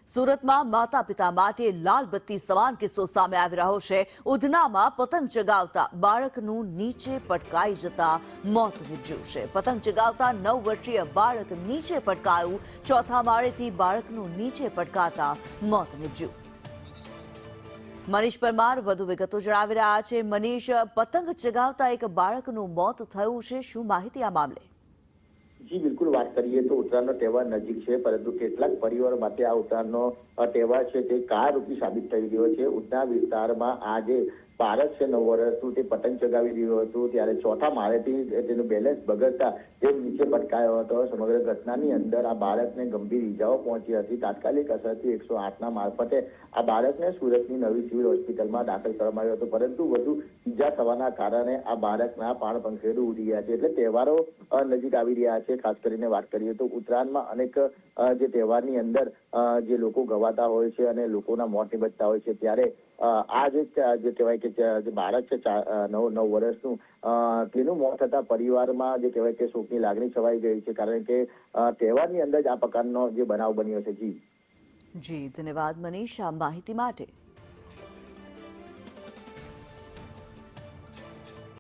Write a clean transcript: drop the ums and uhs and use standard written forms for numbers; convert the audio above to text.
સુરતમાં માતા પિતા માટે લાલ બત્તી સમાન કિસ્સો સામે આવી રહ્યો છે। ઉધનામાં પતંગ ચગાવતા બાળકનું નીચે પટકાઈ જતા મોત નીપજ્યું છે। પતંગ ચગાવતા 9 વર્ષીય બાળક નીચે પટકાયું। ચોથા માળેથી બાળકનું નીચે પટકાતા મોત નીપજ્યું। મનીષ પરમાર વધુ વિગતો જણાવી રહ્યા છે। મનીષ, પતંગ ચગાવતા એક બાળકનું મોત થયું છે, શું માહિતી આ મામલે? જી બિલકુલ, વાત કરીએ તો ઉત્તરાયણનો તહેવાર નજીક છે, પરંતુ કેટલાક પરિવારો માટે આ ઉત્તરાયણનો તહેવાર છે તે કાળરૂપી સાબિત થઈ રહ્યો છે। ઉધના વિસ્તારમાં આજે બાળક છે 9 વર્ષનું, તે પતંગ ચગાવી રહ્યું હતું, ત્યારે ચોથા માળેથી તેનું બેલેન્સ બગડતા તે નીચે પટકાયો હતો। સમગ્ર ઘટનાની અંદર આ બાળકને ગંભીર ઈજાઓ પહોંચી હતી। તાત્કાલિક અસરથી 108ના મારફતે આ બાળકને સુરતની નવી સિવિલ હોસ્પિટલમાં દાખલ કરવામાં આવ્યો હતો, પરંતુ વધુ ઈજા થવાના કારણે આ બાળકના પાણ પંખેડું ઉડી ગયા છે। એટલે તહેવારો નજીક આવી રહ્યા છે। ખાસ કરીને વાત કરીએ તો ઉત્તરાયણમાં અનેક જે તહેવારની અંદર જે લોકો ગવાતા હોય છે અને લોકોના મોત નિપજતા હોય છે, ત્યારે આ જે કહેવાય કે જે બાળક છે 9 વર્ષનું, તેનું મોત થતા પરિવારમાં જે કહેવાય કે શોકની લાગણી છવાઈ ગઈ છે, કારણ કે તહેવારની અંદર જ આ પ્રકારનો જે બનાવ બન્યો છે। જી ધન્યવાદ મનીષ આ માહિતી માટે।